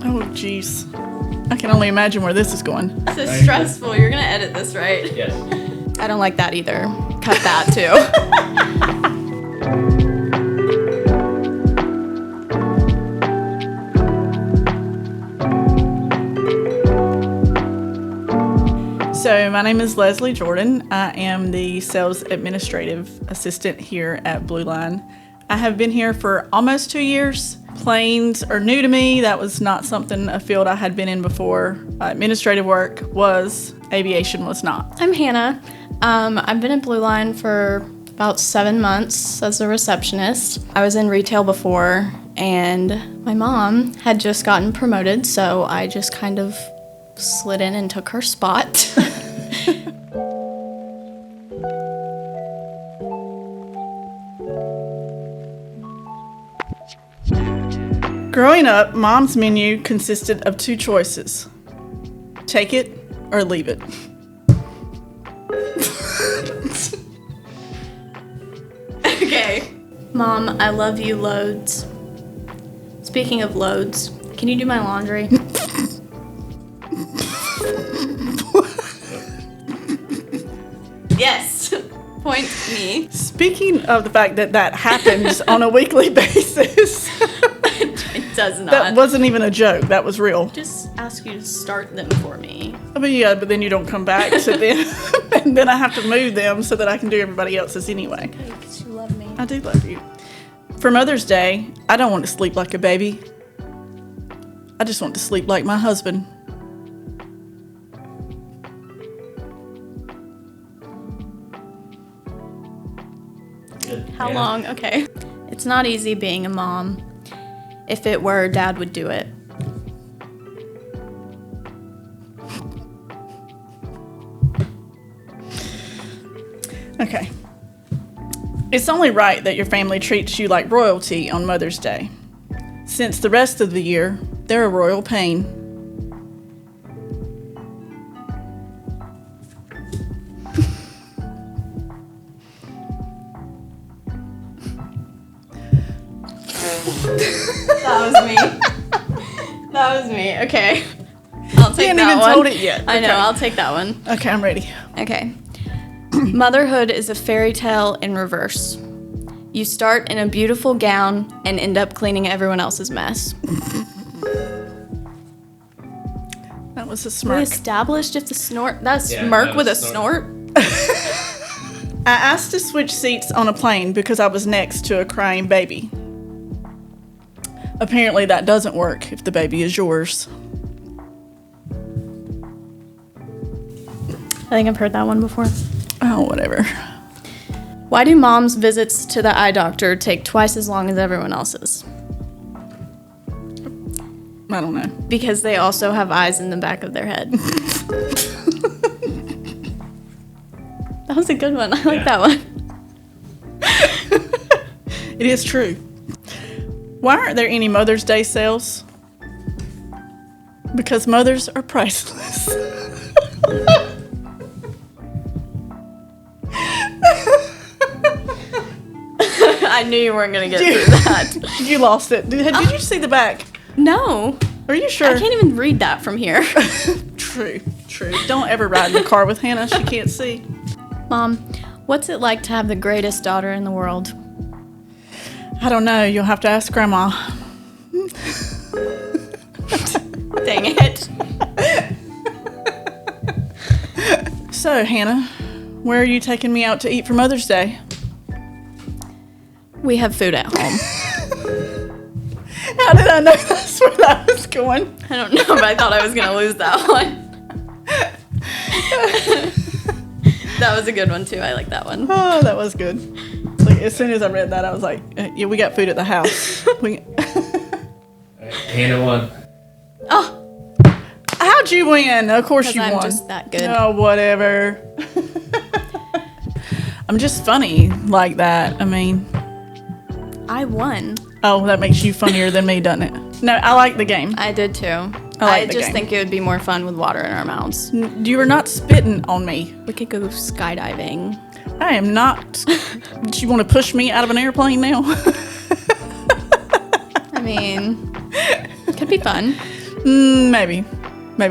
Oh, jeez. I can only imagine where this is going. This is stressful. You're going to edit this, right? Yes. I don't like that either. Cut that, too. So my name is Leslie Jordan. I am the sales administrative assistant here at Blue Line. I have been here for almost 2 years. Planes are new to me. That was not a field I had been in before. Administrative work was, aviation was not. I'm Hannah. I've been at Blue Line for about 7 months as a receptionist. I was in retail before, and my mom had just gotten promoted, so I just kind of slid in and took her spot. Growing up, Mom's menu consisted of 2 choices. Take it or leave it. Okay. Mom, I love you loads. Speaking of loads, can you do my laundry? Yes. Point me. Speaking of the fact that happens on a weekly basis. It does not. That wasn't even a joke. That was real. Just ask you to start them for me. I mean, yeah, but then you don't come back, so then and then I have to move them so that I can do everybody else's anyway. Okay, because you love me. I do love you. For Mother's Day, I don't want to sleep like a baby. I just want to sleep like my husband. Good. How Yeah. long? Okay. It's not easy being a mom. If it were, Dad would do it. Okay. It's only right that your family treats you like royalty on Mother's Day. Since the rest of the year, they're a royal pain. That was me. That was me. Okay. I'll take You hadn't that even one. told it yet. I know. Okay. I'll take that one. Okay, I'm ready. Okay. Motherhood is a fairy tale in reverse. You start in a beautiful gown and end up cleaning everyone else's mess. That was a We smirk. established if the snort. That's Yeah, smirk that with a was snort. I asked to switch seats on a plane because I was next to a crying baby. Apparently that doesn't work if the baby is yours. I think I've heard that one before. Oh, whatever. Why do moms' visits to the eye doctor take twice as long as everyone else's? I don't know. Because they also have eyes in the back of their head. That was a good one. I like that one. It is true. Why aren't there any Mother's Day sales? Because mothers are priceless. I knew you weren't going to get through that. You lost it. Did you see the back? No. Are you sure? I can't even read that from here. True. Don't ever ride in the car with Hannah. She can't see. Mom, what's it like to have the greatest daughter in the world? I don't know. You'll have to ask Grandma. Dang it. So, Hannah, where are you taking me out to eat for Mother's Day? We have food at home. How did I know that's where that was going? I don't know, but I thought I was going to lose that one. That was a good one, too. I like that one. Oh, that was good. Like, as soon as I read that, I was like, yeah, we got food at the house. Hannah won. Oh, How'd you win? Of course you because won. I'm just that good. Oh, whatever. I'm just funny like that. I mean, I won. oh, that makes you funnier than me, doesn't it? No, I like the game. I did, too. I like the just game. think it would be more fun with water in our mouths. You are not spitting on me. We could go skydiving. I am not. Do you want to push me out of an airplane now? I mean, it could be fun. Maybe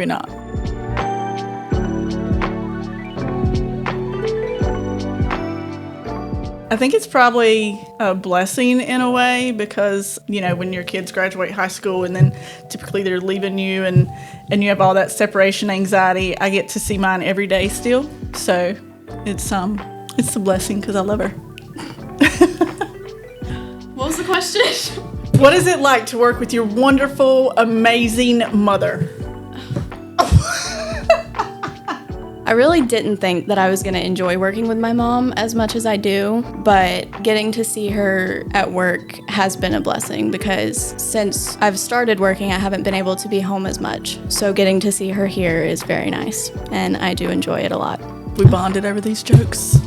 not. I think it's probably a blessing in a way because, when your kids graduate high school and then typically they're leaving you and you have all that separation anxiety, I get to see mine every day still. So it's a blessing because I love her. What was the question? What is it like to work with your wonderful, amazing mother? I really didn't think that I was going to enjoy working with my mom as much as I do, but getting to see her at work has been a blessing because since I've started working, I haven't been able to be home as much. So getting to see her here is very nice, and I do enjoy it a lot. We bonded over these jokes.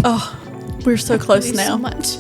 Oh, we're so close now. So much.